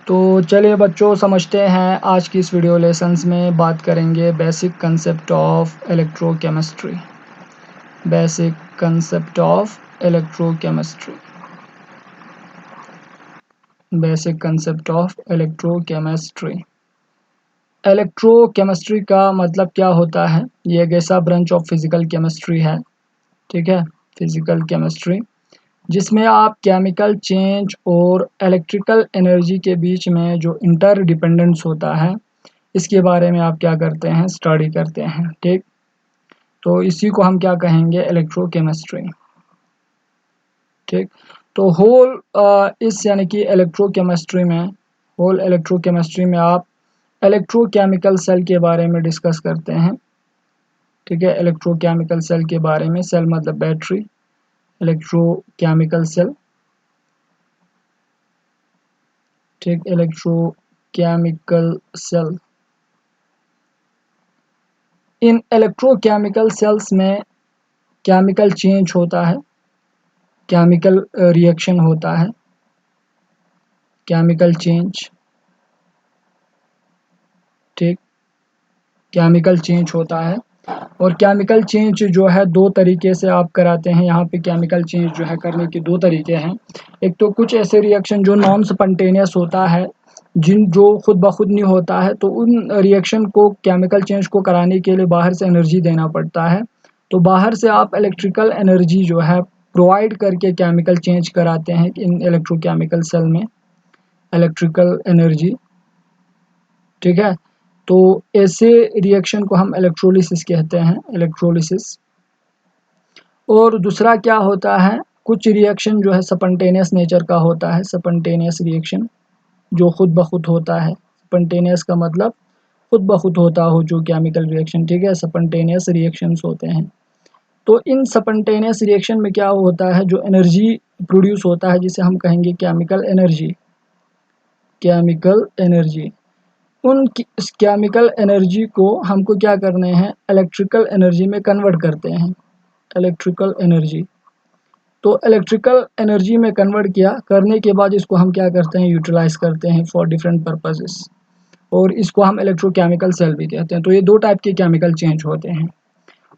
तो चलिए बच्चों, समझते हैं। आज की इस वीडियो लेसन्स में बात करेंगे basic concept of electrochemistry. Basic concept of electrochemistry. Basic concept of electrochemistry. Electrochemistry का मतलब क्या होता है? ये एक ऐसा ब्रांच ऑफ फिजिकल केमिस्ट्री है, ठीक है, फिजिकल केमिस्ट्री, जिसमें आप केमिकल चेंज और इलेक्ट्रिकल एनर्जी के बीच में जो इंटर डिपेंडेंस होता है, इसके बारे में आप क्या करते हैं? स्टडी करते हैं, ठीक। तो इसी को हम क्या कहेंगे? इलेक्ट्रोकेमिस्ट्री, ठीक। तो इस यानी कि होल इलेक्ट्रोकेमिस्ट्री में आप इलेक्ट्रोकेमिकल सेल के बारे में डिस्कस करते हैं, ठीक है। इलेक्ट्रोकेमिकल सेल के बारे में, सेल मतलब बैटरी, इलेक्ट्रोकेमिकल सेल, ठीक। इलेक्ट्रोकेमिकल सेल, इन इलेक्ट्रोकेमिकल सेल्स में केमिकल चेंज होता है, केमिकल रिएक्शन होता है, केमिकल चेंज, ठीक, केमिकल चेंज होता है। और केमिकल चेंज जो है दो तरीके से आप कराते हैं। यहाँ पे केमिकल चेंज जो है करने के दो तरीके हैं। एक तो कुछ ऐसे रिएक्शन जो नॉन स्पॉन्टेनियस होता है, जो खुद ब खुद नहीं होता है, तो उन रिएक्शन को, केमिकल चेंज को कराने के लिए बाहर से एनर्जी देना पड़ता है। तो बाहर से आप इलेक्ट्रिकल एनर्जी जो है प्रोवाइड करके केमिकल चेंज कराते हैं इन इलेक्ट्रोकेमिकल सेल में, इलेक्ट्रिकल एनर्जी, ठीक है। तो ऐसे रिएक्शन को हम इलेक्ट्रोलिसिस कहते हैं, इलेक्ट्रोलिसिस। और दूसरा क्या होता है? कुछ रिएक्शन जो है स्पॉन्टेनियस नेचर का होता है, स्पॉन्टेनियस रिएक्शन जो खुद ब खुद होता है। स्पॉन्टेनियस का मतलब खुद ब खुद होता हो जो केमिकल रिएक्शन, ठीक है, स्पॉन्टेनियस रिएक्शंस होते हैं। तो इन स्पॉन्टेनियस रिएक्शन में क्या होता है? जो एनर्जी प्रोड्यूस होता है, जिसे हम कहेंगे केमिकल एनर्जी, केमिकल एनर्जी। इस केमिकल एनर्जी को हमको क्या करने हैं? इलेक्ट्रिकल एनर्जी में कन्वर्ट करते हैं, इलेक्ट्रिकल एनर्जी। तो इलेक्ट्रिकल एनर्जी में कन्वर्ट करने के बाद इसको हम क्या करते हैं? यूटिलाइज करते हैं फॉर डिफरेंट पर्पसेस, और इसको हम इलेक्ट्रोकेमिकल सेल भी कहते हैं। तो ये दो टाइप के केमिकल चेंज होते हैं।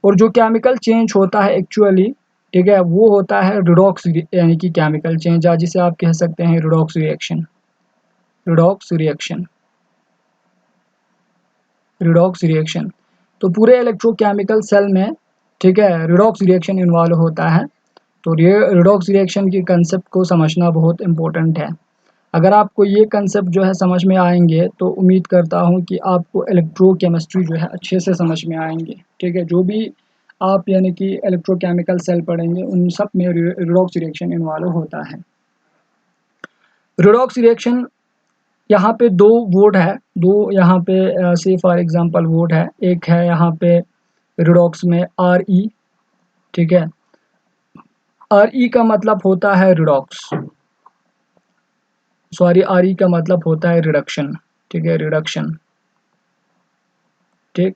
और जो केमिकल चेंज होता है एक्चुअली, ठीक है, वो होता है रिडॉक्स यानी कि केमिकल चेंज, या जिसे आप कह सकते हैं redox reaction, redox reaction, redox reaction. तो पूरे इलेक्ट्रोकेमिकल सेल में, ठीक है, रिडॉक्स रिएक्शन इन्वॉल्व होता है। तो रिडॉक्स रिएक्शन की कंसेप्ट को समझना बहुत इम्पोर्टेंट है। अगर आपको ये कंसेप्ट जो है समझ में आएंगे तो उम्मीद करता हूँ कि आपको इलेक्ट्रोकेमिस्ट्री जो है अच्छे से समझ में आएंगे, ठीक है। जो भी आप यानी कि इलेक्ट्रोकेमिकल सेल पढ़ेंगे उन सब में रिडॉक्स रिएक्शन इन्वॉल्व होता है। रिडॉक्स रिएक्शन, यहाँ पे दो वर्ड है, दो यहाँ पे से फॉर एग्जांपल वर्ड है। एक है यहाँ पे रिडॉक्स में RE, ठीक है। RE का मतलब होता है रिडॉक्स, सॉरी, RE का मतलब होता है रिडक्शन, ठीक है, रिडक्शन, ठीक।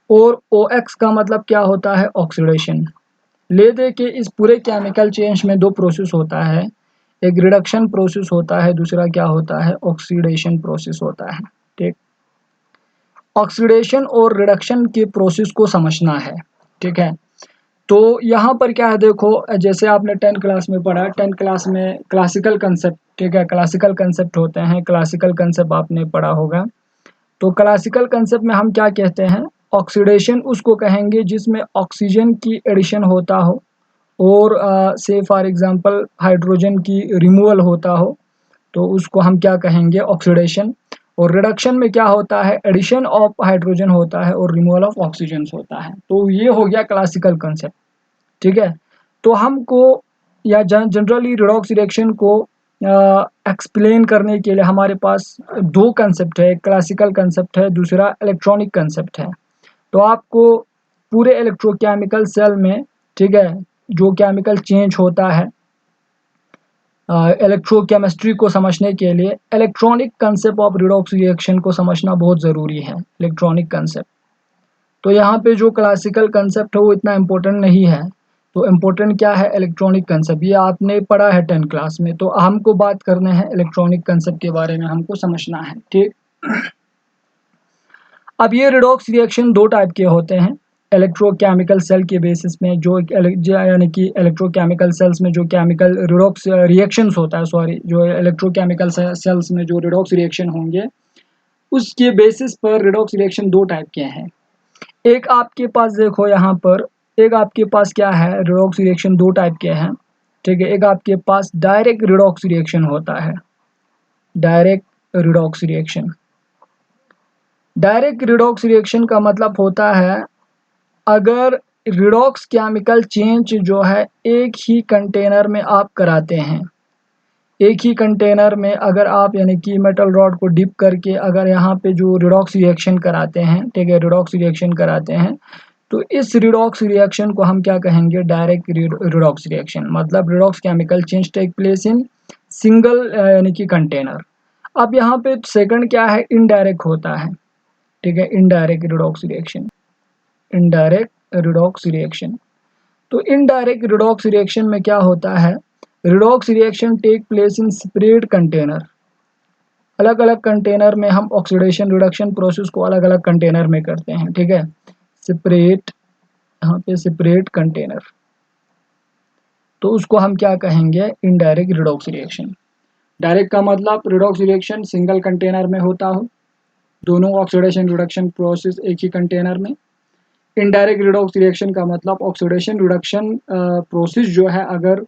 और OX का मतलब क्या होता है? ऑक्सीडेशन। ले दे के इस पूरे केमिकल चेंज में दो प्रोसेस होता है, एक रिडक्शन प्रोसेस होता है, दूसरा क्या होता है? ऑक्सीडेशन प्रोसेस होता है, ठीक। ऑक्सीडेशन और रिडक्शन के प्रोसेस को समझना है, ठीक है। तो यहाँ पर क्या है, देखो, जैसे आपने 10th क्लास में पढ़ा, 10th क्लास में क्लासिकल कंसेप्ट, ठीक है, क्लासिकल कंसेप्ट होते हैं, क्लासिकल कंसेप्ट आपने पढ़ा होगा। तो क्लासिकल कंसेप्ट में हम क्या कहते हैं? ऑक्सीडेशन उसको कहेंगे जिसमें ऑक्सीजन की एडिशन होता हो और से फॉर एग्जांपल हाइड्रोजन की रिमूवल होता हो, तो उसको हम क्या कहेंगे? ऑक्सीडेशन। और रिडक्शन में क्या होता है? एडिशन ऑफ हाइड्रोजन होता है और रिमूवल ऑफ ऑक्सीजन होता है। तो ये हो गया क्लासिकल कंसेप्ट, ठीक है। तो हमको या जनरली रिडॉक्स रिएक्शन को एक्सप्लेन करने के लिए हमारे पास दो कंसेप्ट है, एक क्लासिकल कंसेप्ट है, दूसरा इलेक्ट्रॉनिक कंसेप्ट है। तो आपको पूरे इलेक्ट्रोकेमिकल सेल में, ठीक है, जो केमिकल चेंज होता है इलेक्ट्रोकेमिस्ट्री को समझने के लिए electronic concept of redox reaction को समझना बहुत ज़रूरी है, इलेक्ट्रॉनिक कंसेप्ट। तो यहाँ पे जो क्लासिकल कंसेप्ट है वो इतना इम्पोर्टेंट नहीं है। तो इम्पोर्टेंट क्या है, इलेक्ट्रॉनिक कंसेप्ट, ये आपने पढ़ा है 10 क्लास में। तो हमको बात करना है इलेक्ट्रॉनिक कंसेप्ट के बारे में, हमको समझना है, ठीक। अब ये रिडॉक्स रिएक्शन दो टाइप के होते हैं। इलेक्ट्रोकेमिकल सेल के बेसिस में जो यानी कि इलेक्ट्रोकेमिकल सेल्स में जो केमिकल रिडॉक्स रिएक्शंस होता है, सॉरी, जो इलेक्ट्रोकेमिकल सेल्स में जो रिडॉक्स रिएक्शन होंगे उसके बेसिस पर रिडॉक्स रिएक्शन दो टाइप के हैं। एक आपके पास देखो यहाँ पर, एक आपके पास क्या है, रिडॉक्स रिएक्शन दो टाइप के हैं, ठीक है। एक आपके पास डायरेक्ट रिडॉक्स रिएक्शन होता है, direct redox reaction. Direct redox reaction का मतलब होता है अगर रिडॉक्स केमिकल चेंज जो है एक ही कंटेनर में आप कराते हैं, एक ही कंटेनर में अगर आप यानी कि मेटल रॉड को डिप करके अगर यहाँ पे जो रिडॉक्स रिएक्शन कराते हैं, ठीक है, रिडॉक्स रिएक्शन कराते हैं, तो इस रिडॉक्स रिएक्शन को हम क्या कहेंगे, डायरेक्ट रिडॉक्स रिएक्शन। मतलब redox chemical change take place in single यानी कि कंटेनर। अब यहाँ पे सेकंड क्या है, इनडायरेक्ट होता है, ठीक है, indirect redox reaction, indirect redox reaction. तो इनडायरेक्ट रिडॉक्स रिएक्शन में क्या होता है, redox reaction take place in separate container. अलग अलग कंटेनर में हम ऑक्सीडेशन रिडक्शन प्रोसेस को अलग अलग कंटेनर में करते हैं, ठीक है, सेपरेट, यहाँ पे सेपरेट कंटेनर। तो उसको हम क्या कहेंगे, इनडायरेक्ट रिडॉक्स रिएक्शन। डायरेक्ट का मतलब रिडॉक्स रिएक्शन सिंगल कंटेनर में होता हो, दोनों ऑक्सीडेशन रिडक्शन प्रोसेस एक ही कंटेनर में। इनडायरेक्ट रिडॉक्स रिएक्शन का मतलब ऑक्सीडेशन रिडक्शन प्रोसेस जो है अगर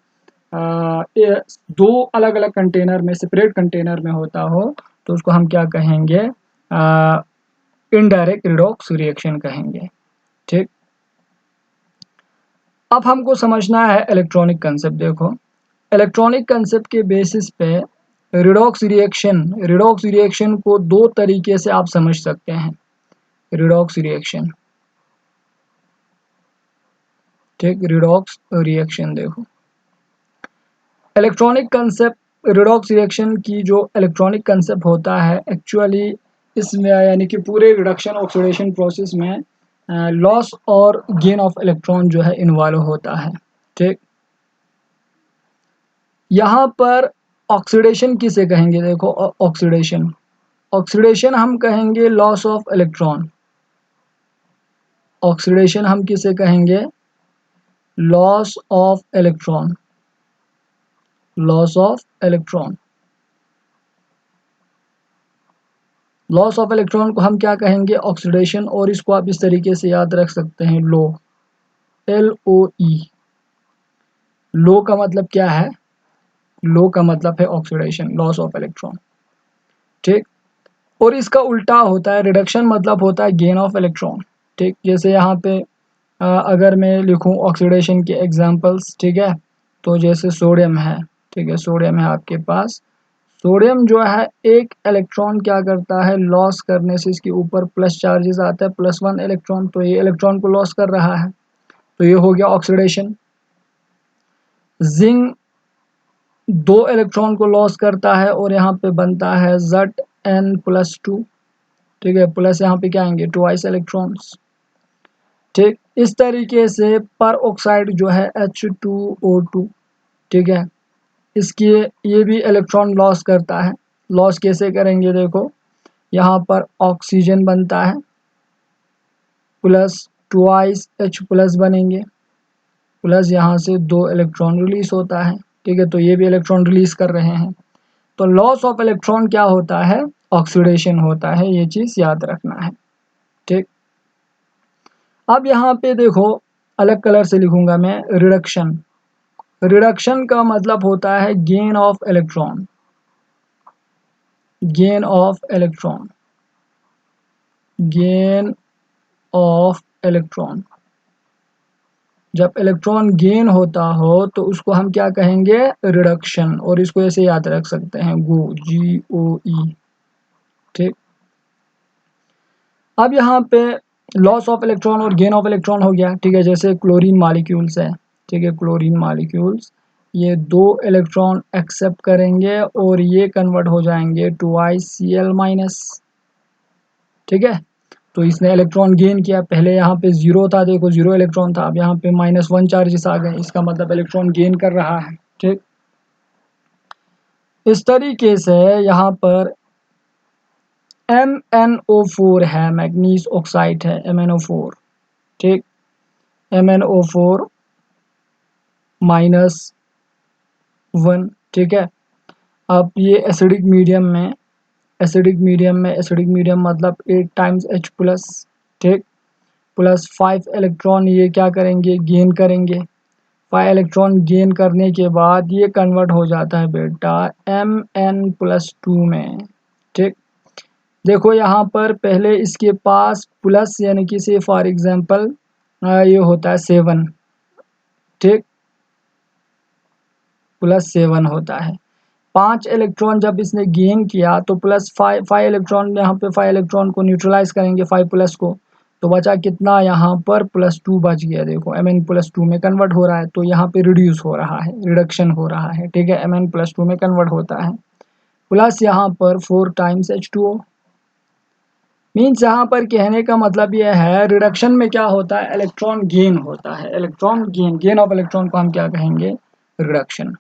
दो अलग अलग कंटेनर में, सेपरेट कंटेनर में होता हो, तो उसको हम क्या कहेंगे, इनडायरेक्ट रिडॉक्स रिएक्शन कहेंगे, ठीक। अब हमको समझना है इलेक्ट्रॉनिक कंसेप्ट। देखो इलेक्ट्रॉनिक कंसेप्ट के बेसिस पे रिडॉक्स रिएक्शन को दो तरीके से आप समझ सकते हैं। रिडॉक्स रिएक्शन, ठीक, रिडॉक्स रिएक्शन। देखो इलेक्ट्रॉनिक कंसेप्ट, रिडॉक्स रिएक्शन की जो इलेक्ट्रॉनिक कंसेप्ट होता है एक्चुअली इसमें यानी कि पूरे रिडक्शन ऑक्सीडेशन प्रोसेस में लॉस और गेन ऑफ इलेक्ट्रॉन जो है इन्वॉल्व होता है, ठीक। यहाँ पर ऑक्सीडेशन किसे कहेंगे, देखो ऑक्सीडेशन, ऑक्सीडेशन हम कहेंगे लॉस ऑफ इलेक्ट्रॉन। ऑक्सीडेशन हम किसे कहेंगे, loss of electron, loss of electron. Loss of electron को हम क्या कहेंगे, ऑक्सीडेशन। और इसको आप इस तरीके से याद रख सकते हैं, लो, LOE। लो का मतलब क्या है, लो का मतलब है ऑक्सीडेशन, लॉस ऑफ इलेक्ट्रॉन, ठीक। और इसका उल्टा होता है रिडक्शन, मतलब होता है गेन ऑफ इलेक्ट्रॉन, ठीक। जैसे यहाँ पे अगर मैं लिखूँ ऑक्सीडेशन के एग्जांपल्स, ठीक है, तो जैसे सोडियम है, ठीक है, सोडियम है आपके पास। सोडियम जो है एक इलेक्ट्रॉन क्या करता है, लॉस करने से इसके ऊपर प्लस चार्जेस आता है, +1 इलेक्ट्रॉन, तो ये इलेक्ट्रॉन को लॉस कर रहा है, तो ये हो गया ऑक्सीडेशन। जिंक 2 इलेक्ट्रॉन को लॉस करता है और यहाँ पे बनता है Zn+2, ठीक है, प्लस यहाँ पे क्या आएंगे, ट्वाइस इलेक्ट्रॉन्स, ठीक। इस तरीके से पर ऑक्साइड जो है H2O2, ठीक है, इसकी ये भी इलेक्ट्रॉन लॉस करता है। लॉस कैसे करेंगे, देखो यहाँ पर ऑक्सीजन बनता है प्लस ट्वाइस H+ बनेंगे, प्लस यहाँ से 2 इलेक्ट्रॉन रिलीज होता है, ठीक है, तो ये भी इलेक्ट्रॉन रिलीज कर रहे हैं। तो लॉस ऑफ इलेक्ट्रॉन क्या होता है, ऑक्सीडेशन होता है, ये चीज़ याद रखना है, ठीक। अब यहाँ पे देखो अलग कलर से लिखूंगा मैं, रिडक्शन। रिडक्शन का मतलब होता है gain of electron, gain of electron, gain of electron. जब इलेक्ट्रॉन गेन होता हो तो उसको हम क्या कहेंगे, रिडक्शन। और इसको ऐसे याद रख सकते हैं, GOE, ठीक। अब यहाँ पे लॉस ऑफ इलेक्ट्रॉन और गेन ऑफ इलेक्ट्रॉन हो गया, ठीक है। जैसे क्लोरीन मॉलिक्यूल्स है, ठीक है, क्लोरीन मॉलिक्यूल्स, ये 2 इलेक्ट्रॉन एक्सेप्ट करेंगे और ये कन्वर्ट हो जाएंगे टू Cl-, ठीक है। तो इसने इलेक्ट्रॉन गेन किया। पहले यहाँ पे 0 था, देखो 0 इलेक्ट्रॉन था, अब यहाँ पे -1 चार्जेस आ गए, इसका मतलब इलेक्ट्रॉन गेन कर रहा है। ठीक, इस तरीके से यहाँ पर MnO4 है, मैग्नीज ऑक्साइड है MnO4। ठीक, MnO4 -1। ठीक है, अब ये एसिडिक मीडियम मतलब 8 टाइम्स H+। ठीक, प्लस 5 इलेक्ट्रॉन ये क्या करेंगे, गेन करेंगे। 5 इलेक्ट्रॉन गेन करने के बाद ये कन्वर्ट हो जाता है बेटा Mn+2 में। ठीक, देखो यहाँ पर पहले इसके पास प्लस यानी कि से फॉर एग्जांपल ये होता है 7। ठीक, +7 होता है। 5 इलेक्ट्रॉन जब इसने गेन किया तो प्लस 5 इलेक्ट्रॉन, यहाँ पे 5 इलेक्ट्रॉन को न्यूट्रलाइज करेंगे 5 प्लस को, तो बचा कितना, यहाँ पर +2 बच गया। देखो Mn+2 में कन्वर्ट हो रहा है, तो यहाँ पे रिड्यूस हो रहा है, रिडक्शन हो रहा है। ठीक है, Mn+2 में कन्वर्ट होता है। प्लस यहाँ पर 4 टाइम्स H2O। मीन्स यहाँ पर कहने का मतलब यह है, रिडक्शन में क्या होता है, इलेक्ट्रॉन गेन होता है। इलेक्ट्रॉन गेन ऑफ इलेक्ट्रॉन को हम क्या कहेंगे, रिडक्शन।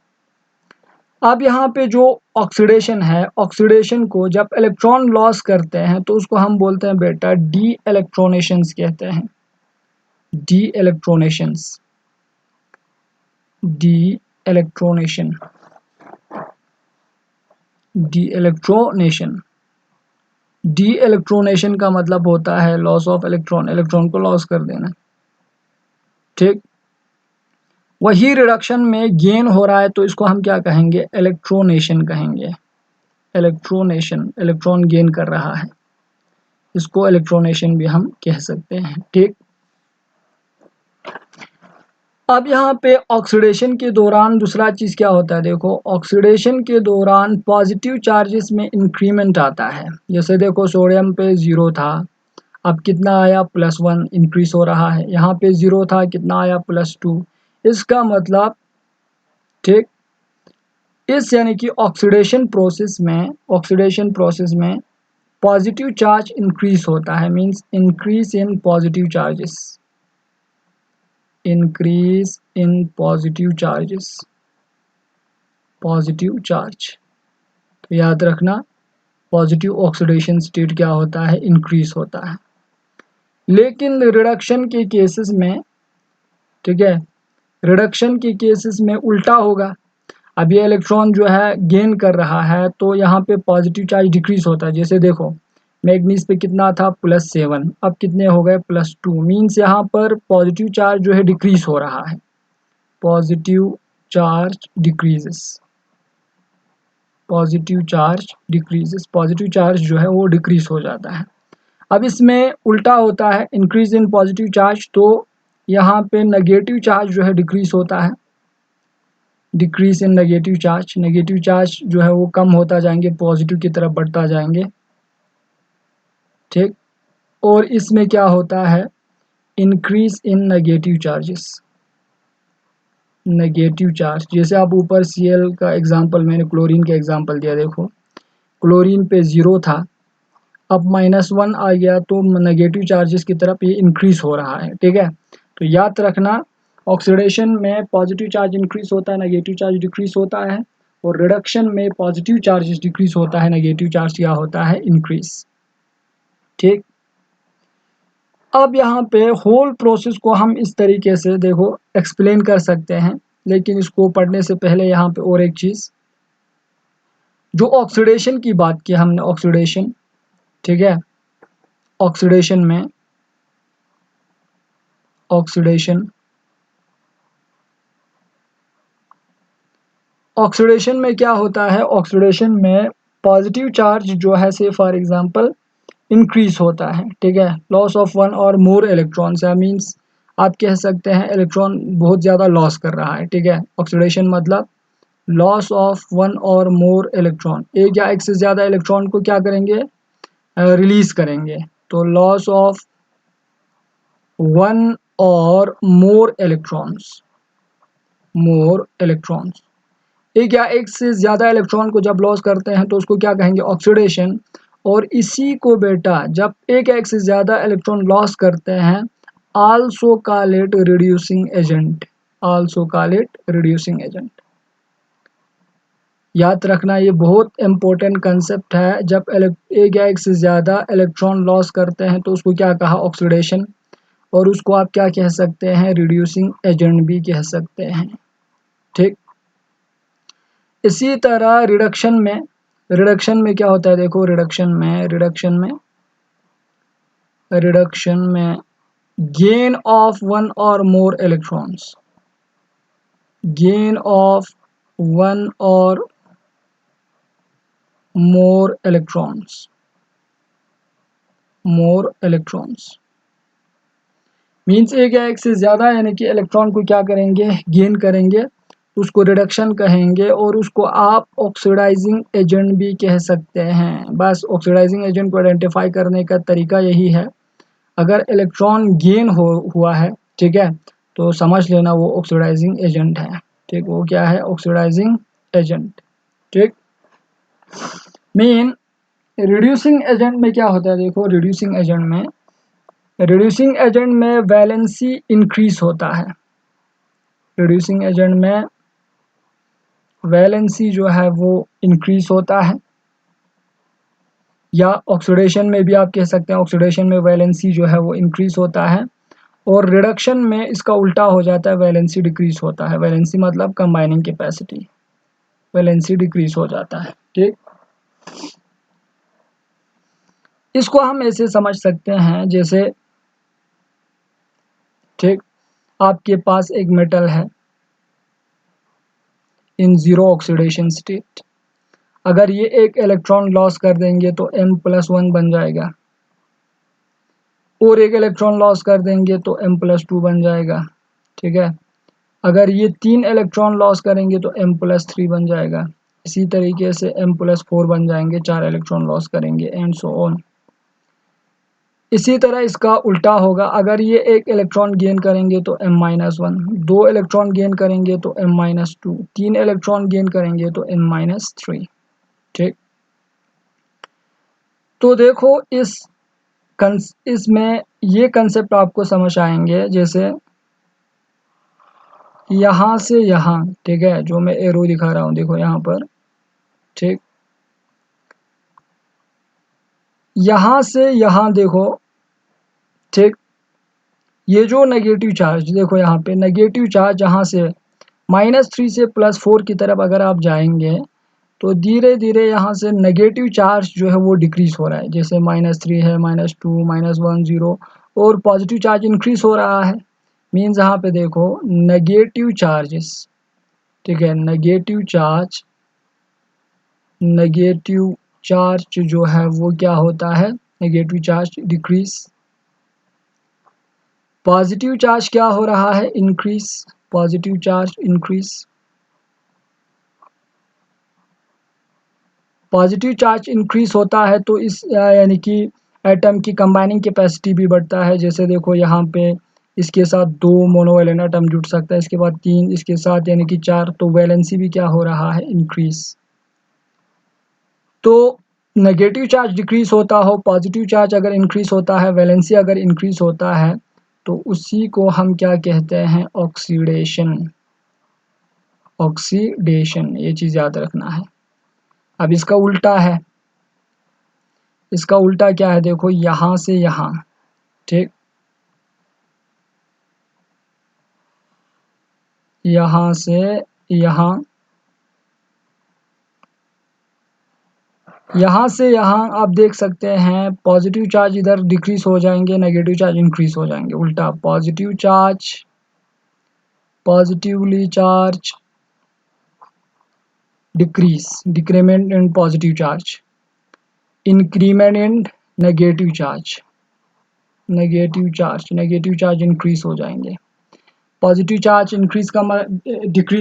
अब यहाँ पे जो ऑक्सीडेशन है, ऑक्सीडेशन को जब इलेक्ट्रॉन लॉस करते हैं तो उसको हम बोलते हैं बेटा डी इलेक्ट्रोनेशंस कहते हैं। De electronations, de electronation, de electronation. De electronation का मतलब होता है लॉस ऑफ इलेक्ट्रॉन, इलेक्ट्रॉन को लॉस कर देना। ठीक, वही रिडक्शन में गेन हो रहा है तो इसको हम क्या कहेंगे, इलेक्ट्रोनेशन कहेंगे। इलेक्ट्रोनेशन, इलेक्ट्रॉन गेन कर रहा है, इसको इलेक्ट्रोनेशन भी हम कह सकते हैं। ठीक, अब यहाँ पे ऑक्सीडेशन के दौरान दूसरा चीज क्या होता है, देखो ऑक्सीडेशन के दौरान पॉजिटिव चार्जेस में इंक्रीमेंट आता है। जैसे देखो सोडियम पे 0 था, अब कितना आया, +1, इंक्रीज हो रहा है। यहाँ पे 0 था, कितना आया, +2। इसका मतलब, ठीक, इस यानी कि ऑक्सीडेशन प्रोसेस में पॉजिटिव चार्ज इंक्रीज होता है, means increase in positive charges, increase in positive charges, positive charge. तो याद रखना, पॉजिटिव ऑक्सीडेशन स्टेट क्या होता है, इंक्रीज होता है। लेकिन रिडक्शन के केसेस में, ठीक है, रिडक्शन के केसेस में उल्टा होगा। अब ये इलेक्ट्रॉन जो है गेन कर रहा है तो यहाँ पे पॉजिटिव चार्ज डिक्रीज होता है। जैसे देखो मैग्नीज पे कितना था, +7, अब कितने हो गए, +2। मीन्स यहाँ पर पॉजिटिव चार्ज जो है डिक्रीज हो रहा है, positive charge decreases, positive charge decreases, positive charge जो है वो डिक्रीज हो जाता है। अब इसमें उल्टा होता है, इंक्रीज इन पॉजिटिव चार्ज, तो यहाँ पे नेगेटिव चार्ज जो है डिक्रीज होता है, डिक्रीज इन नेगेटिव चार्ज जो है वो कम होता जाएंगे, पॉजिटिव की तरफ बढ़ता जाएंगे। ठीक, और इसमें क्या होता है, increase in negative charges, negative charge. जैसे आप ऊपर Cl का एग्जांपल, मैंने क्लोरीन का एग्जांपल दिया, देखो क्लोरीन पे 0 था, अब -1 आ गया, तो नेगेटिव चार्जेस की तरफ ये इंक्रीज हो रहा है। ठीक है, तो याद रखना, ऑक्सीडेशन में पॉजिटिव चार्ज इंक्रीज होता है, नेगेटिव चार्ज डिक्रीज होता है, और रिडक्शन में पॉजिटिव चार्ज डिक्रीज होता है, नेगेटिव चार्ज क्या होता है, इंक्रीज। ठीक, अब यहाँ पे होल प्रोसेस को हम इस तरीके से देखो एक्सप्लेन कर सकते हैं, लेकिन इसको पढ़ने से पहले यहाँ पे और एक चीज, जो ऑक्सीडेशन की बात की हमने, ऑक्सीडेशन, ठीक है, ऑक्सीडेशन में, ऑक्सीडेशन में क्या होता है, ऑक्सीडेशन में पॉजिटिव चार्ज जो है से फॉर एग्जांपल इंक्रीज होता है। ठीक है, लॉस ऑफ 1 और मोर इलेक्ट्रॉन्स, मींस आप कह सकते हैं इलेक्ट्रॉन बहुत ज़्यादा लॉस कर रहा है। ठीक है, ऑक्सीडेशन मतलब लॉस ऑफ 1 और मोर इलेक्ट्रॉन, एक या एक से ज़्यादा इलेक्ट्रॉन को क्या करेंगे, रिलीज करेंगे। तो लॉस ऑफ 1 और मोर इलेक्ट्रॉन्स, एक या एक से ज़्यादा इलेक्ट्रॉन को जब लॉस करते हैं तो उसको क्या कहेंगे, ऑक्सीडेशन। और इसी को बेटा जब एक से ज़्यादा इलेक्ट्रॉन लॉस करते हैं, also call it reducing agent, also call it reducing agent. याद रखना ये बहुत इंपॉर्टेंट कंसेप्ट है। जब एक से ज़्यादा इलेक्ट्रॉन लॉस करते हैं तो उसको क्या कहा, ऑक्सीडेशन, और उसको आप क्या कह सकते हैं, रिड्यूसिंग एजेंट भी कह सकते हैं। ठीक, इसी तरह रिडक्शन में क्या होता है, देखो रिडक्शन में गेन ऑफ वन और मोर इलेक्ट्रॉन्स, गेन ऑफ वन और मोर इलेक्ट्रॉन्स मीन्स एक या एक से ज़्यादा यानी कि इलेक्ट्रॉन को क्या करेंगे, गेन करेंगे, उसको रिडक्शन कहेंगे, और उसको आप ऑक्सीडाइजिंग एजेंट भी कह सकते हैं। बस ऑक्सीडाइजिंग एजेंट को आइडेंटिफाई करने का तरीका यही है। अगर इलेक्ट्रॉन गेन हुआ है, ठीक है, तो समझ लेना वो ऑक्सीडाइजिंग एजेंट है। ठीक, वो क्या है, ऑक्सीडाइजिंग एजेंट। ठीक, मीन रिड्यूसिंग एजेंट में क्या होता है, देखो रिड्यूसिंग एजेंट में वैलेंसी इंक्रीज होता है। रिड्यूसिंग एजेंट में वैलेंसी जो है वो इंक्रीज होता है, या ऑक्सीडेशन में भी आप कह सकते हैं, ऑक्सीडेशन में वैलेंसी जो है वो इंक्रीज होता है, और रिडक्शन में इसका उल्टा हो जाता है, वैलेंसी डिक्रीज होता है। वैलेंसी मतलब कंबाइनिंग कैपेसिटी, वैलेंसी डिक्रीज हो जाता है। ठीक, इसको हम ऐसे समझ सकते हैं जैसे, ठीक, आपके पास एक मेटल है इन जीरो ऑक्सीडेशन स्टेट, अगर ये एक इलेक्ट्रॉन लॉस कर देंगे तो M+1 बन जाएगा, और एक इलेक्ट्रॉन लॉस कर देंगे तो M+2 बन जाएगा। ठीक है, अगर ये 3 इलेक्ट्रॉन लॉस करेंगे तो M+3 बन जाएगा। इसी तरीके से M+4 बन जाएंगे, 4 इलेक्ट्रॉन लॉस करेंगे, एंड सो ऑन। इसी तरह इसका उल्टा होगा, अगर ये एक इलेक्ट्रॉन गेन करेंगे तो M-1, 2 इलेक्ट्रॉन गेन करेंगे तो M-2, 3 इलेक्ट्रॉन गेन करेंगे तो N-3। ठीक, तो देखो इसमें ये कंसेप्ट आपको समझ आएंगे, जैसे यहाँ से यहाँ, ठीक है, जो मैं एरो दिखा रहा हूँ देखो यहाँ पर, ठीक, यहाँ से यहाँ देखो, ठीक, ये जो नेगेटिव चार्ज देखो यहाँ पे, नेगेटिव चार्ज यहाँ से -3 से +4 की तरफ अगर आप जाएंगे तो धीरे धीरे यहाँ से नेगेटिव चार्ज जो है वो डिक्रीज हो रहा है, जैसे -3 है, -2, -1, 0, और पॉजिटिव चार्ज इंक्रीज हो रहा है। मीन्स यहाँ पे देखो नेगेटिव चार्जेस, ठीक है, नेगेटिव चार्ज जो है वो क्या होता है, negative charge decrease, positive charge क्या हो रहा है, increase, positive charge increase, positive charge increase होता है तो इस यानी कि एटम की कंबाइनिंग कैपेसिटी भी बढ़ता है। जैसे देखो यहाँ पे इसके साथ 2 मोनोवैलेंट एटम जुड़ सकता है, इसके बाद 3, इसके साथ यानी कि 4, तो वैलेंसी भी क्या हो रहा है, इंक्रीज। तो नेगेटिव चार्ज डिक्रीज होता हो, पॉजिटिव चार्ज अगर इंक्रीज होता है, वैलेंसी अगर इंक्रीज होता है, तो उसी को हम क्या कहते हैं, ऑक्सीडेशन, ये चीज़ याद रखना है। अब इसका उल्टा है, इसका उल्टा क्या है, देखो यहाँ से यहाँ, ठीक, यहाँ से यहाँ, यहाँ से यहाँ आप देख सकते हैं पॉजिटिव चार्ज इधर डिक्रीज हो जाएंगे, नेगेटिव चार्ज इंक्रीज हो जाएंगे, उल्टा positively charge decrease, decrement in positive charge, increment in negative charge, negative charge increase हो जाएंगे। पॉजिटिव चार्ज डिक्रीज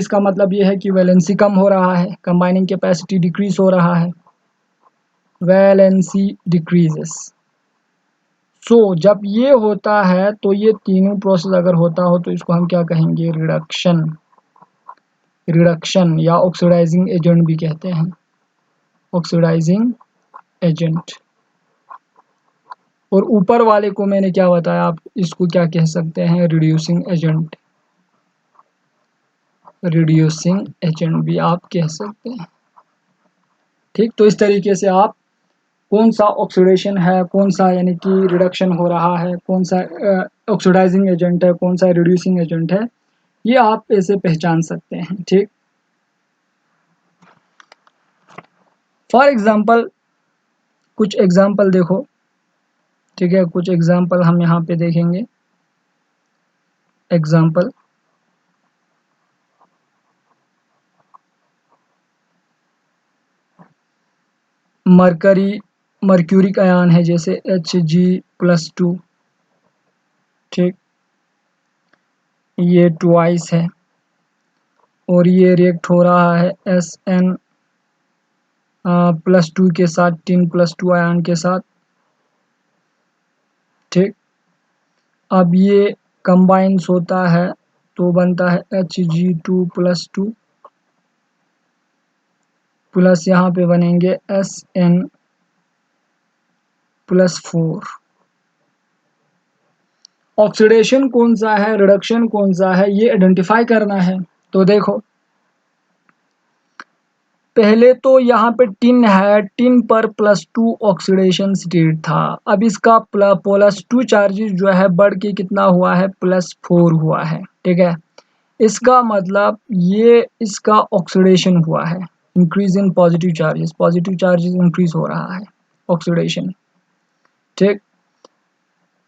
का मतलब ये है कि वैलेंसी कम हो रहा है, कंबाइनिंग कैपेसिटी डिक्रीज हो रहा है, वैलेंसी डिक्रीजेस। सो जब ये होता है तो ये तीनों प्रोसेस अगर होता हो तो इसको हम क्या कहेंगे, रिडक्शन या ऑक्सीडाइजिंग एजेंट भी कहते हैं, ऑक्सीडाइजिंग एजेंट। और ऊपर वाले को मैंने क्या बताया, आप इसको क्या कह सकते हैं, रिड्यूसिंग एजेंट, रिड्यूसिंग एजेंट भी आप कह सकते हैं। ठीक, तो इस तरीके से आप कौन सा ऑक्सीडेशन है, कौन सा यानी कि रिडक्शन हो रहा है, कौन सा ऑक्सीडाइजिंग एजेंट है, कौन सा रिड्यूसिंग एजेंट है, ये आप ऐसे पहचान सकते हैं। ठीक, फॉर एग्जांपल कुछ एग्जांपल देखो। ठीक है, कुछ एग्जांपल हम यहाँ पे देखेंगे। एग्जांपल, मर्क्यूरिक आयन है जैसे Hg+2। ठीक, ये ट्वाइस है और ये रिएक्ट हो रहा है Sn+2 के साथ, Tin+2 आयन के साथ। ठीक, अब ये कंबाइंस होता है तो बनता है Hg2+2 प्लस यहाँ पे बनेंगे Sn+4। ऑक्सीडेशन कौन सा है, रिडक्शन कौन सा है, ये आइडेंटिफाई करना है। तो देखो, पहले तो यहाँ पे टिन है, टिन पर +2 ऑक्सीडेशन स्टेट था। अब इसका +2 चार्जेस जो है बढ़ के कितना हुआ है, +4 हुआ है। ठीक है, इसका मतलब ये इसका ऑक्सीडेशन हुआ है, increase in positive charges increase हो रहा है, ऑक्सीडेशन। ठीक,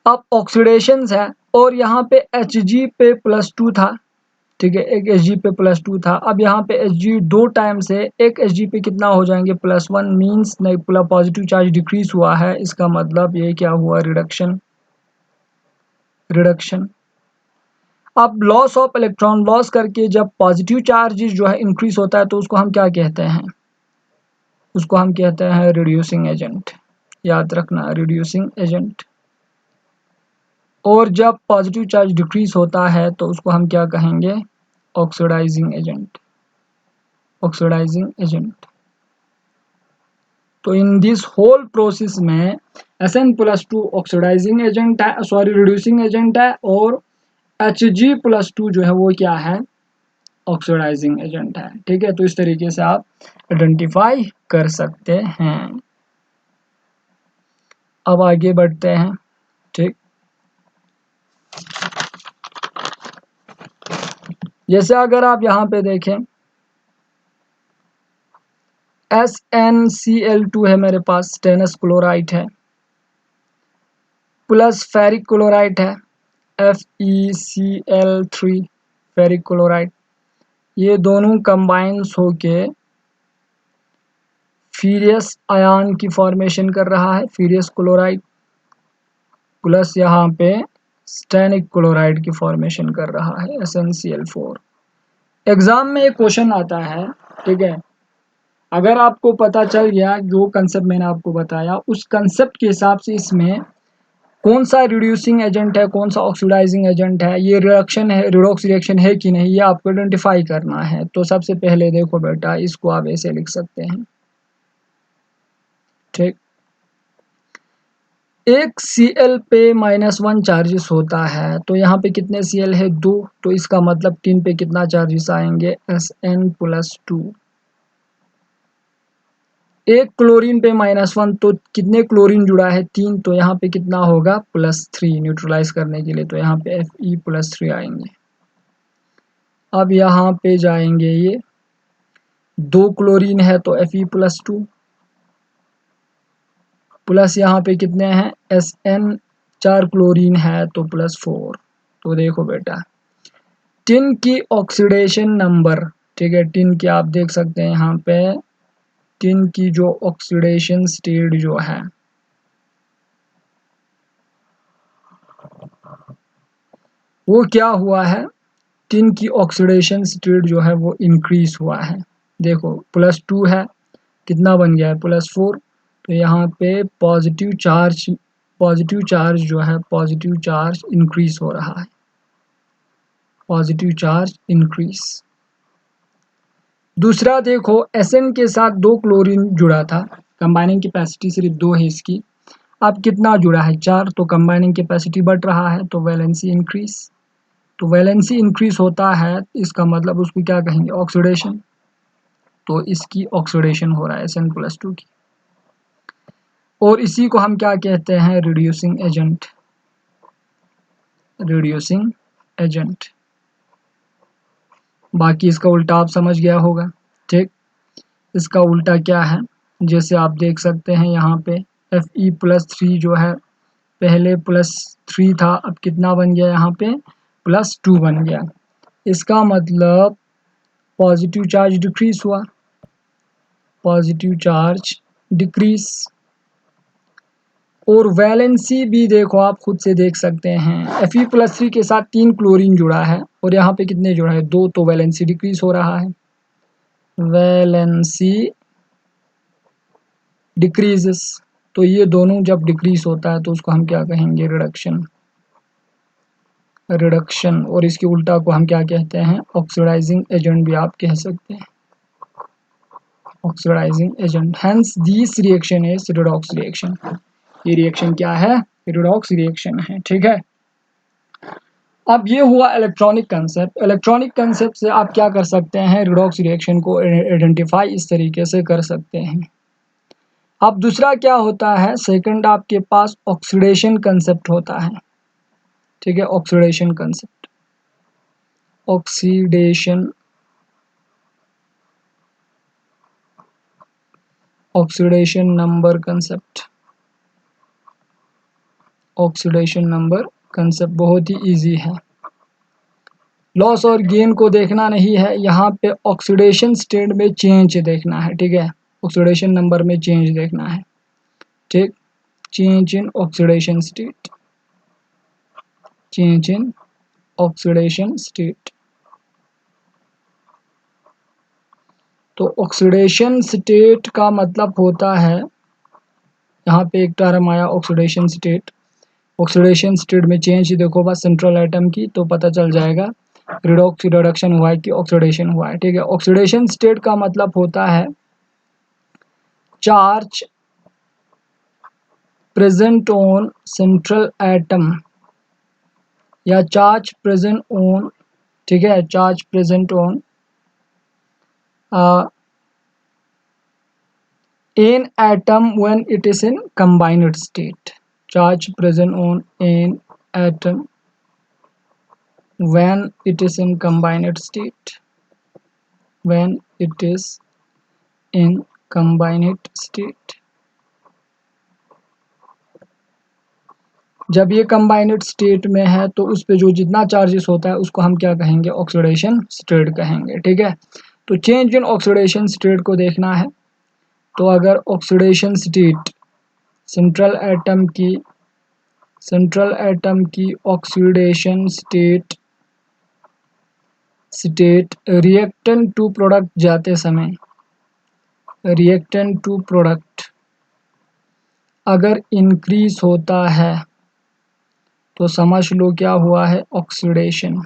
अब ऑक्सीडेशन है और यहाँ पे Hg पे +2 था। ठीक है, एक Hg पे +2 था। अब यहाँ पे Hg 2 टाइम से एक Hg पे कितना हो जाएंगे, +1, मीन्स पॉजिटिव चार्ज डिक्रीज हुआ है, इसका मतलब ये क्या हुआ, रिडक्शन। अब लॉस ऑफ इलेक्ट्रॉन लॉस करके जब पॉजिटिव चार्ज जो है इंक्रीज होता है तो उसको हम क्या कहते हैं, उसको हम कहते हैं रिड्यूसिंग एजेंट। याद रखना, रिड्यूसिंग एजेंट। और जब पॉजिटिव चार्ज डिक्रीज होता है तो उसको हम क्या कहेंगे, ऑक्सीडाइजिंग एजेंट। तो इन दिस होल प्रोसेस में Sn+2 ऑक्सीडाइजिंग एजेंट है, सॉरी रिड्यूसिंग एजेंट है, और Hg+2 जो है वो क्या है, ऑक्सीडाइजिंग एजेंट है। ठीक है, तो इस तरीके से आप आइडेंटिफाई कर सकते हैं। अब आगे बढ़ते हैं। ठीक, जैसे अगर आप यहाँ पे देखें, SnCl2 है मेरे पास, स्टेनस क्लोराइड है, प्लस फेरिक क्लोराइड है FeCl3, फेरिक क्लोराइड। ये दोनों कंबाइंस होके फीरियस आयन की फॉर्मेशन कर रहा है, फीरियस क्लोराइड, प्लस यहाँ पे स्टेनिक क्लोराइड की फॉर्मेशन कर रहा है SnCl4। एग्जाम में एक क्वेश्चन आता है। ठीक है, अगर आपको पता चल गया जो कंसेप्ट मैंने आपको बताया, उस कंसेप्ट के हिसाब से इसमें कौन सा रिड्यूसिंग एजेंट है, कौन सा ऑक्सीडाइजिंग एजेंट है, ये रिडक्शन है, रिडॉक्स रिएक्शन है कि नहीं, ये आपको आइडेंटिफाई करना है। तो सबसे पहले देखो बेटा, इसको आप ऐसे लिख सकते हैं। ठीक, एक Cl पे -1 चार्जेस होता है, तो यहाँ पे कितने Cl है, 2, तो इसका मतलब टिन पे कितना चार्जेस आएंगे, Sn+2। एक क्लोरीन पे -1, तो कितने क्लोरीन जुड़ा है, 3, तो यहाँ पे कितना होगा, +3 न्यूट्रलाइज करने के लिए, तो यहाँ पे Fe+3 आएंगे। अब यहाँ पे जाएंगे, ये 2 क्लोरीन है तो Fe+2, प्लस यहाँ पे कितने हैं, Sn 4 क्लोरीन है तो +4। तो देखो बेटा, टिन की ऑक्सीडेशन नंबर, ठीक है, टिन की आप देख सकते हैं यहाँ पे, टिन की जो ऑक्सीडेशन स्टेट जो है वो क्या हुआ है, टिन की ऑक्सीडेशन स्टेट जो है वो इंक्रीज हुआ है। देखो +2 है, कितना बन गया है, +4। तो यहाँ पे पॉजिटिव चार्ज जो है, पॉजिटिव चार्ज इंक्रीज हो रहा है, पॉजिटिव चार्ज इंक्रीज। दूसरा देखो, Sn के साथ 2 क्लोरीन जुड़ा था, कंबाइनिंग कैपेसिटी सिर्फ 2 है इसकी। अब कितना जुड़ा है 4, तो कंबाइनिंग कैपेसिटी बढ़ रहा है, तो वैलेंसी इंक्रीज। तो वैलेंसी इंक्रीज होता है, इसका मतलब उसको क्या कहेंगे, ऑक्सीडेशन। तो इसकी ऑक्सीडेशन हो रहा है Sn+2 की, और इसी को हम क्या कहते हैं, रिड्यूसिंग एजेंट। Reducing agent. बाकी इसका उल्टा आप समझ गया होगा, ठीक। इसका उल्टा क्या है, जैसे आप देख सकते हैं यहाँ पे Fe+3 जो है, पहले +3 था, अब कितना बन गया यहाँ पे, +2 बन गया। इसका मतलब पॉजिटिव चार्ज डिक्रीज हुआ, पॉजिटिव चार्ज डिक्रीज। और वैलेंसी भी देखो, आप खुद से देख सकते हैं, Fe+3 के साथ 3 क्लोरीन जुड़ा है, और यहाँ पे कितने जुड़ा है, 2, तो वैलेंसी डिक्रीज हो रहा है। वैलेंसी डिक्रीजेस, तो ये दोनों जब डिक्रीज होता है तो उसको हम क्या कहेंगे, रिडक्शन। रिडक्शन, और इसके उल्टा को हम क्या कहते हैं, ऑक्सीडाइजिंग एजेंट भी आप कह सकते हैं, oxidizing agent. Hence this reaction is redox reaction. ये रिएक्शन क्या है, रिडॉक्स रिएक्शन है, ठीक है। अब ये हुआ इलेक्ट्रॉनिक कंसेप्ट। इलेक्ट्रॉनिक कंसेप्ट से आप क्या कर सकते हैं, रिडॉक्स रिएक्शन को आइडेंटिफाई इस तरीके से कर सकते हैं। अब दूसरा क्या होता है, सेकंड आपके पास ऑक्सीडेशन कंसेप्ट होता है, ठीक है। Oxidation concept, oxidation, oxidation number concept. Oxidation number concept बहुत ही इजी है, लॉस और गेन को देखना नहीं है, यहाँ पे ऑक्सीडेशन स्टेट में चेंज देखना है, ठीक है। ऑक्सीडेशन नंबर में चेंज देखना है, ठीक। Change in oxidation state, change in oxidation state. तो ऑक्सीडेशन स्टेट का मतलब होता है, यहाँ पे एक टर्म आया ऑक्सीडेशन स्टेट। ऑक्सीडेशन स्टेट में चेंज देखो बस सेंट्रल एटम की, तो पता चल जाएगा रिडॉक्स रिडक्शन हुआ है कि ऑक्सीडेशन हुआ है, ठीक है। ऑक्सीडेशन स्टेट का मतलब होता है charge present on central atom, या चार्ज प्रेजेंट ऑन, ठीक है, charge present on an atom when it is in combined state. Charge present on an atom when it is in combined state, when it is in combined state। जब ये combined state में है तो उस पे जो जितना चार्जेस होता है उसको हम क्या कहेंगे, ऑक्सीडेशन स्टेट कहेंगे, ठीक है। तो चेंज इन ऑक्सीडेशन स्टेट को देखना है, तो अगर ऑक्सीडेशन स्टेट सेंट्रल एटम की oxidation state reactant to product जाते समय, रिएक्टेंट टू प्रोडक्ट अगर इंक्रीज होता है तो समझ लो क्या हुआ है, ऑक्सीडेशन,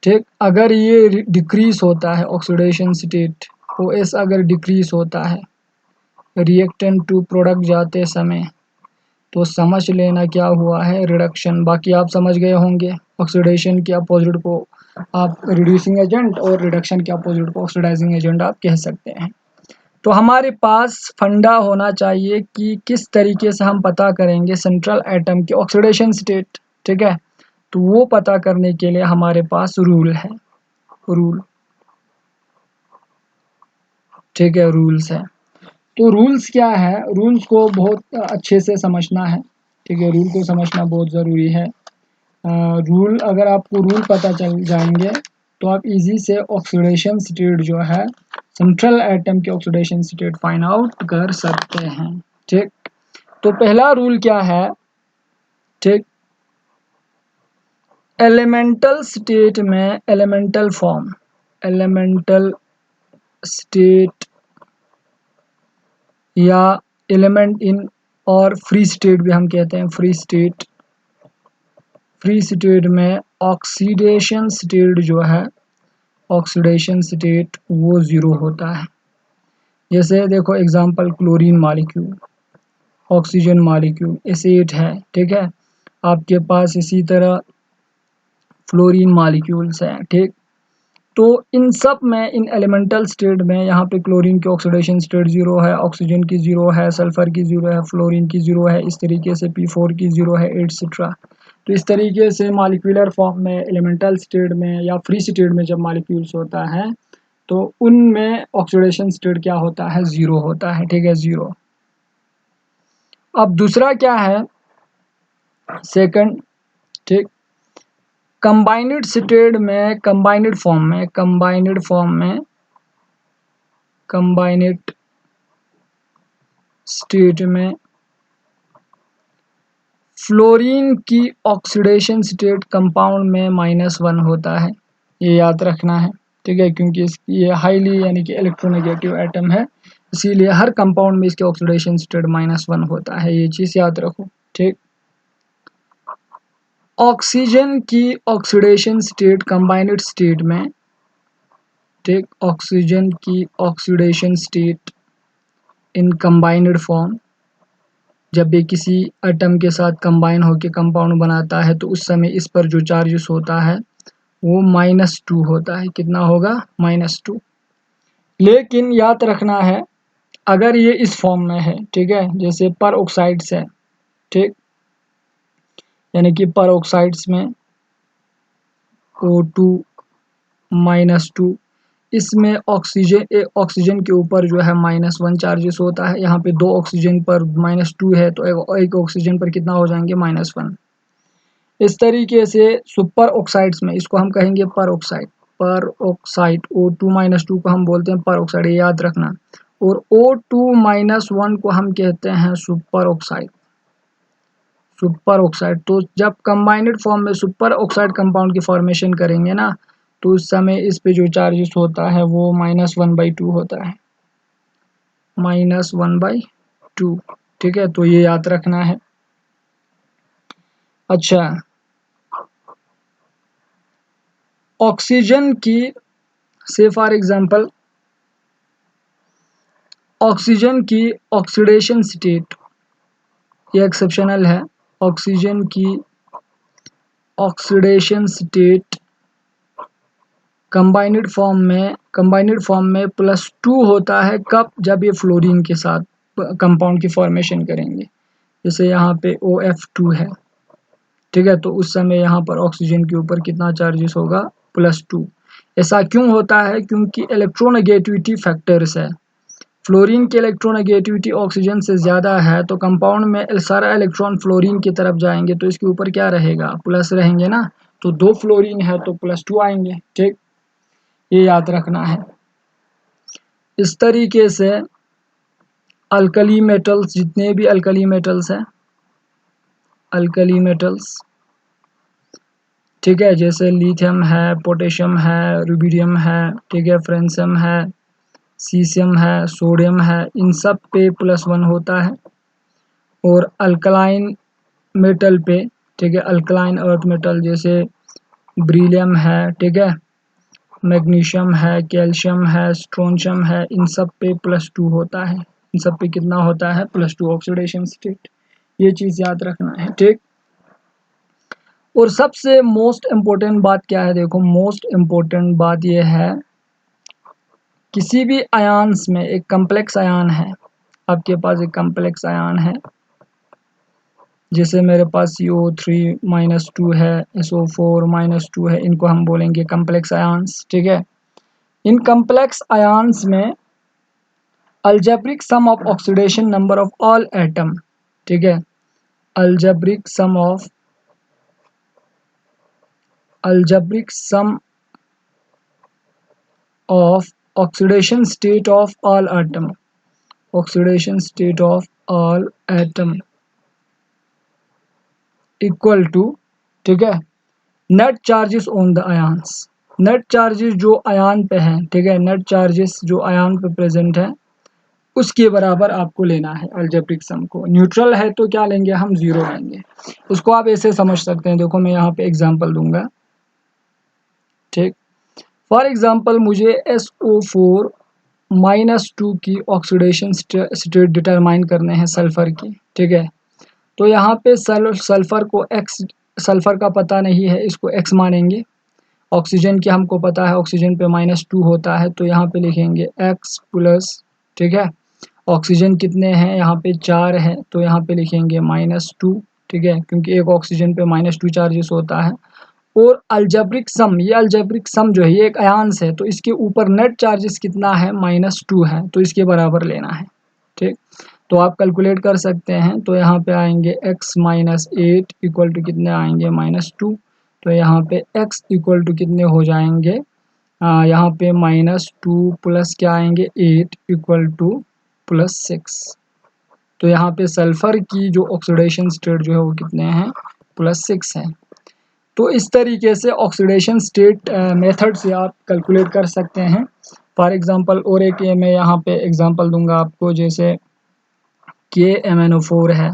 ठीक। अगर ये डिक्रीज होता है ऑक्सीडेशन स्टेट, OS अगर डिक्रीज होता है रिएक्टेंट टू प्रोडक्ट जाते समय, तो समझ लेना क्या हुआ है, रिडक्शन। बाकी आप समझ गए होंगे, ऑक्सीडेशन के अपोजिट को आप रिड्यूसिंग एजेंट, और रिडक्शन के अपोजिट को ऑक्सीडाइजिंग एजेंट आप कह सकते हैं। तो हमारे पास फंडा होना चाहिए कि किस तरीके से हम पता करेंगे सेंट्रल एटम की ऑक्सीडेशन स्टेट, ठीक है। तो वो पता करने के लिए हमारे पास रूल है, रूल, ठीक है, रूल्स है। तो रूल्स क्या है, रूल्स को बहुत अच्छे से समझना है, ठीक है। रूल को समझना बहुत ज़रूरी है। रूल, अगर आपको रूल पता चल जाएंगे तो आप इजी से ऑक्सीडेशन स्टेट जो है, सेंट्रल एटम के ऑक्सीडेशन स्टेट फाइंड आउट कर सकते हैं, ठीक। तो पहला रूल क्या है, ठीक, एलिमेंटल स्टेट में, एलिमेंटल फॉर्म, एलिमेंटल स्टेट या एलिमेंट इन, और फ्री स्टेट भी हम कहते हैं, फ्री स्टेट। फ्री स्टेट में ऑक्सीडेशन स्टेट जो है, ऑक्सीडेशन स्टेट वो ज़ीरो होता है। जैसे देखो example, chlorine molecule, oxygen molecule acid है, ठीक है। आपके पास इसी तरह फ्लोरीन मॉलिक्यूल्स हैं, ठीक। तो इन सब में, इन एलिमेंटल स्टेट में, यहाँ पे क्लोरीन की ऑक्सीडेशन स्टेट 0 है, ऑक्सीजन की 0 है, सल्फर की 0 है, फ्लोरीन की 0 है, इस तरीके से P4 की 0 है, एटसेट्रा। तो इस तरीके से मॉलिक्यूलर फॉर्म में, एलिमेंटल स्टेट में या फ्री स्टेट में जब मॉलिक्यूल्स होता है तो उनमें ऑक्सीडेशन स्टेट क्या होता है, 0 होता है, ठीक है, 0। अब दूसरा क्या है, सेकंड, ठीक। कंबाइंड स्टेट में, कंबाइंड स्टेट में फ्लोरीन की ऑक्सीडेशन स्टेट कंपाउंड में -1 होता है, ये याद रखना है, ठीक है, क्योंकि ये हाईली यानी कि इलेक्ट्रोनेगेटिव एटम है, इसीलिए हर कंपाउंड में इसके ऑक्सीडेशन स्टेट -1 होता है, ये चीज़ याद रखो, ठीक। ऑक्सीजन की ऑक्सीडेशन स्टेट कंबाइंड स्टेट में, ठीक, ऑक्सीजन की oxidation state in combined form, जब भी किसी एटम के साथ कंबाइन होकर कंपाउंड बनाता है तो उस समय इस पर जो चार्जेस होता है वो -2 होता है। कितना होगा, -2। लेकिन याद रखना है, अगर ये इस फॉर्म में है, ठीक है, जैसे पर ऑक्साइड्स है, ठीक, यानी कि पर ऑक्साइड्स में O2 -2, इसमें ऑक्सीजन के ऊपर जो है -1 चार्जेस होता है। यहाँ पे 2 ऑक्सीजन पर -2 है तो एक ऑक्सीजन पर कितना हो जाएंगे, -1। इस तरीके से सुपर ऑक्साइड्स में, इसको हम कहेंगे पर ऑक्साइड, O2 -2 को हम बोलते हैं पर ऑक्साइड, ये याद रखना। और O2 -1 को हम कहते हैं सुपर ऑक्साइड। तो जब कंबाइंड फॉर्म में सुपर ऑक्साइड कंपाउंड की फॉर्मेशन करेंगे ना, तो उस समय इस पे जो चार्जेस होता है वो -1/2 होता है, -1/2, ठीक है, तो ये याद रखना है। अच्छा, ऑक्सीजन की, से फॉर एग्जांपल ऑक्सीजन की ऑक्सीडेशन स्टेट, ये एक्सेप्शनल है, ऑक्सीजन की ऑक्सीडेशन स्टेट कंबाइंड फॉर्म में +2 होता है, कब, जब ये फ्लोरीन के साथ कंपाउंड की फॉर्मेशन करेंगे। जैसे यहाँ पे OF2 है, ठीक है, तो उस समय यहाँ पर ऑक्सीजन के ऊपर कितना चार्जेस होगा, +2। ऐसा क्यों होता है, क्योंकि इलेक्ट्रोनेगेटिविटी फैक्टर्स है। फ्लोरीन की इलेक्ट्रोनेगेटिविटी ऑक्सीजन से ज़्यादा है, तो कंपाउंड में सारा इलेक्ट्रॉन फ्लोरीन की तरफ जाएंगे तो इसके ऊपर क्या रहेगा, प्लस रहेंगे ना, तो 2 फ्लोरीन है तो +2 आएंगे, ठीक, ये याद रखना है। इस तरीके से अल्कली मेटल्स, जितने भी अल्कली मेटल्स हैं, अल्कली मेटल्स, ठीक है, जैसे लिथियम है, पोटेशियम है, रुबिडियम है, ठीक है, फ्रेंशियम है, सीशियम है, सोडियम है, इन सब पे +1 होता है। और अल्कलाइन मेटल पे, ठीक है, अल्कलाइन अर्थ मेटल जैसे ब्रिलियम है, ठीक है, मैग्नीशियम है, कैल्शियम है, स्ट्रोंशियम है, इन सब पे +2 होता है। इन सब पे कितना होता है, +2 ऑक्सीडेशन स्टेट, ये चीज़ याद रखना है, ठीक। और सबसे मोस्ट इम्पोर्टेंट बात क्या है, देखो मोस्ट इम्पोर्टेंट बात ये है, किसी भी आयन्स में एक कम्प्लेक्स आयन है, आपके पास एक कम्प्लेक्स आयन है, जैसे मेरे पास CO3 -2 है, SO4 -2 है, इनको हम बोलेंगे कम्प्लेक्स आयन्स, ठीक है। इन कम्प्लेक्स आयन्स में algebraic sum of oxidation number of all atom, ठीक है, algebraic sum of oxidation state of all atom, oxidation state of all atom equal to, ठीक है, net charges on the ions. Net charges जो ion पे हैं, ठीक है, net charges जो आयन पे प्रेजेंट है उसके बराबर आपको लेना है अलजेब्रिक सम को। न्यूट्रल है तो क्या लेंगे हम, 0 लेंगे। इसको आप ऐसे समझ सकते हैं, देखो मैं यहाँ पे एग्जांपल दूंगा, ठीक। फॉर एग्जांपल मुझे SO4 -2 की ऑक्सीडेशन स्टेट डिटरमाइन करने हैं सल्फर की, ठीक है। तो यहाँ पे सल्फर को x, सल्फर का पता नहीं है, इसको x मानेंगे। ऑक्सीजन की हमको पता है, ऑक्सीजन पे -2 होता है, तो यहाँ पे लिखेंगे x प्लस, ठीक है। ऑक्सीजन कितने हैं, यहाँ पे 4 है, तो यहाँ पे लिखेंगे -2, ठीक है, क्योंकि एक ऑक्सीजन पे -2 चार्जेस होता है। और अलजेब्रिक सम, ये अलजेब्रिक सम जो है ये एक आयंस है, तो इसके ऊपर नेट चार्जेस कितना है, -2 है, तो इसके बराबर लेना है, ठीक। तो आप कैलकुलेट कर सकते हैं, तो यहाँ पे आएंगे x माइनस 8 इक्वल टू कितने आएंगे, -2। तो यहाँ पे x इक्वल टू कितने हो जाएंगे, यहाँ पे -2 प्लस क्या आएंगे 8 इक्वल टू +6। तो यहाँ पे सल्फर की जो ऑक्सीडेशन स्टेट जो है वो कितने हैं, +6 है। तो इस तरीके से ऑक्सीडेशन स्टेट मेथड से आप कैलकुलेट कर सकते हैं। फॉर एग्जांपल और एक ये मैं यहाँ पे एग्जांपल दूंगा आपको, जैसे KMnO4 है,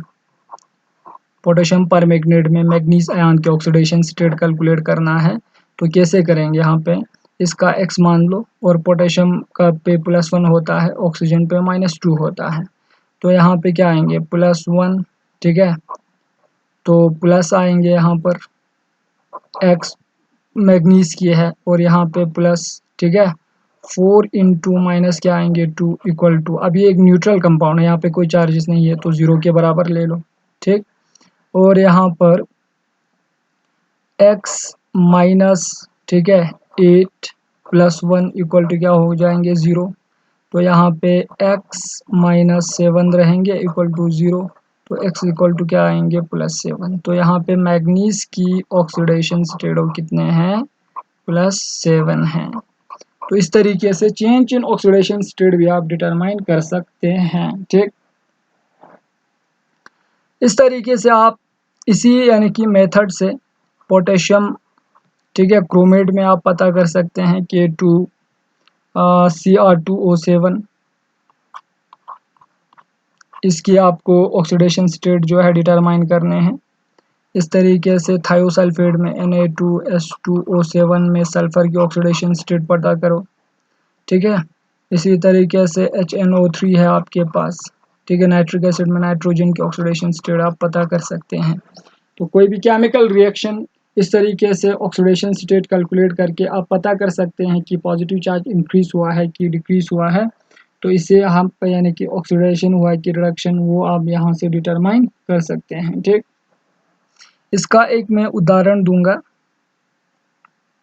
पोटेशियम परमैंगनेट में मैग्नीज आयन के ऑक्सीडेशन स्टेट कैलकुलेट करना है, तो कैसे करेंगे, यहाँ पे इसका x मान लो और पोटेशियम का पे +1 होता है, ऑक्सीजन पे -2 होता है, तो यहाँ पे क्या आएंगे +1, ठीक है। तो प्लस आएंगे यहाँ पर x मैग्नीज की है और यहाँ पे प्लस, ठीक है, 4 इंटू माइनस क्या आएंगे 2 इक्वल टू, अब ये एक न्यूट्रल कंपाउंड है, यहाँ पे कोई चार्जेस नहीं है, तो 0 के बराबर ले लो, ठीक। और यहाँ पर x माइनस, ठीक है, 8 प्लस 1 इक्वल टू क्या हो जाएंगे 0। तो यहाँ पे x माइनस 7 रहेंगे इक्वल टू 0, तो x इक्वल टू क्या आएंगे +7। तो यहाँ पे मैग्नीज की ऑक्सीडेशन स्टेट कितने हैं, +7 हैं। तो इस तरीके से चेंज इन ऑक्सीडेशन स्टेट भी आप डिटरमाइन कर सकते हैं, ठीक। इस तरीके से आप इसी यानी कि मेथड से पोटेशियम, ठीक है, क्रोमेट में आप पता कर सकते हैं Cr2O7, इसकी आपको ऑक्सीडेशन स्टेट जो है डिटरमाइन करने हैं। इस तरीके से थायोसल्फेट में Na2S2O7 में सल्फर की ऑक्सीडेशन स्टेट पता करो, ठीक है। इसी तरीके से HNO3 है आपके पास, ठीक है, नाइट्रिक एसिड में नाइट्रोजन की ऑक्सीडेशन स्टेट आप पता कर सकते हैं। तो कोई भी केमिकल रिएक्शन इस तरीके से ऑक्सीडेशन स्टेट कैलकुलेट करके आप पता कर सकते हैं कि पॉजिटिव चार्ज इंक्रीज हुआ है कि डिक्रीज हुआ है, तो इसे हम यानी कि ऑक्सीडेशन हुआ है कि रिडक्शन, वो आप यहाँ से डिटरमाइन कर सकते हैं, ठीक। इसका एक मैं उदाहरण दूंगा,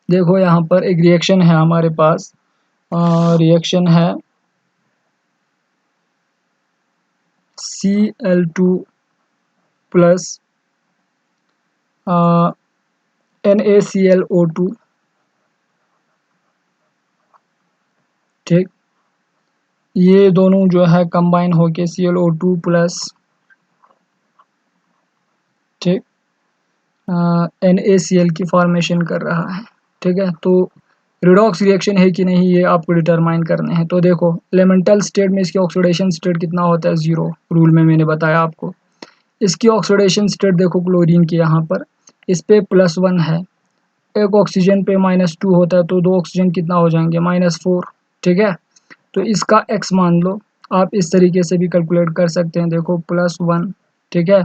देखो यहाँ पर एक रिएक्शन है हमारे पास, रिएक्शन है Cl2 प्लस NaClO2, ठीक। ये दोनों जो है कंबाइन होके ClO2 प्लस, ठीक, NaCl की फॉर्मेशन कर रहा है, ठीक है। तो रिडॉक्स रिएक्शन है कि नहीं ये आपको डिटरमाइन करने हैं। तो देखो एलिमेंटल स्टेट में इसकी ऑक्सीडेशन स्टेट कितना होता है 0, रूल में मैंने बताया आपको। इसकी ऑक्सीडेशन स्टेट देखो क्लोरीन की, यहाँ पर इस पे +1 है, एक ऑक्सीजन पे -2 होता है, तो 2 ऑक्सीजन कितना हो जाएंगे -4, ठीक है। तो इसका x मान लो, आप इस तरीके से भी कैलकुलेट कर सकते हैं, देखो +1, ठीक है,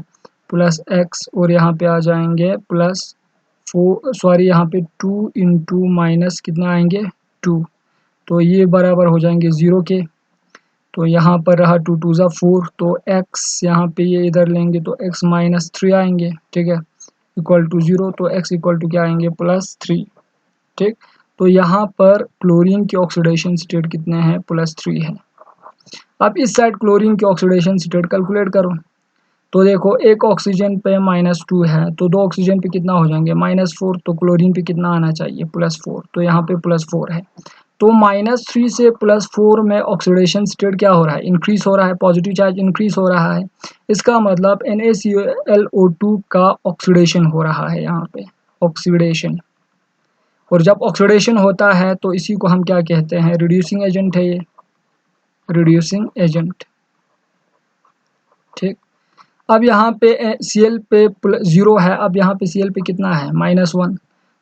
प्लस x और यहाँ पे आ जाएंगे +4, सॉरी यहाँ पे 2 इंटू माइनस कितना आएंगे 2, तो ये बराबर हो जाएंगे 0 के। तो यहाँ पर रहा 2 2 ज़ा 4, तो x यहाँ पे ये इधर लेंगे तो x -3 आएंगे, ठीक है, इक्वल टू 0, तो x इक्वल टू क्या आएंगे +3, ठीक। तो यहाँ पर क्लोरीन की ऑक्सीडेशन स्टेट कितने हैं, +3 है। अब इस साइड क्लोरीन की ऑक्सीडेशन स्टेट कैलकुलेट करो, तो देखो एक ऑक्सीजन पे -2 है, तो 2 ऑक्सीजन पे कितना हो जाएंगे -4, तो क्लोरीन पे कितना आना चाहिए +4, तो यहाँ पे +4 है। तो -3 से +4 में ऑक्सीडेशन स्टेट क्या हो रहा है, इंक्रीज हो रहा है, पॉजिटिव चार्ज इंक्रीज हो रहा है। इसका मतलब NaClO2 का ऑक्सीडेशन हो रहा है, यहाँ पे ऑक्सीडेशन। और जब ऑक्सीडेशन होता है तो इसी को हम क्या कहते हैं, रिड्यूसिंग एजेंट है ये, रिड्यूसिंग एजेंट, ठीक। अब यहाँ पे Cl पे 0 है, अब यहाँ पे Cl पे कितना है -1,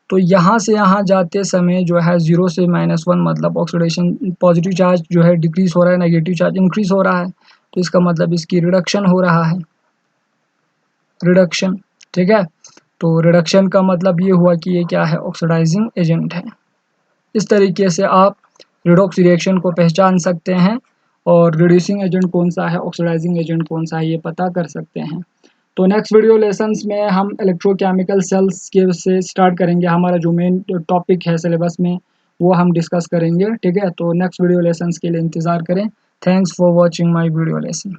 तो यहाँ से यहाँ जाते समय जो है 0 से -1 मतलब ऑक्सीडेशन, पॉजिटिव चार्ज जो है डिक्रीज हो रहा है, नेगेटिव चार्ज इंक्रीज हो रहा है, तो इसका मतलब इसकी रिडक्शन हो रहा है, रिडक्शन। ठीक है, तो रिडक्शन का मतलब ये हुआ कि ये क्या है, ऑक्सीडाइजिंग एजेंट है। इस तरीके से आप रिडॉक्स रिएक्शन को पहचान सकते हैं और रिड्यूसिंग एजेंट कौन सा है, ऑक्सीडाइजिंग एजेंट कौन सा है, ये पता कर सकते हैं। तो नेक्स्ट वीडियो लेसन्स में हम इलेक्ट्रोकेमिकल सेल्स के से स्टार्ट करेंगे, हमारा जो मेन टॉपिक है सिलेबस में वो हम डिस्कस करेंगे। ठीक है, तो नेक्स्ट वीडियो लेसन्स के लिए इंतज़ार करें। Thanks for watching my video lesson.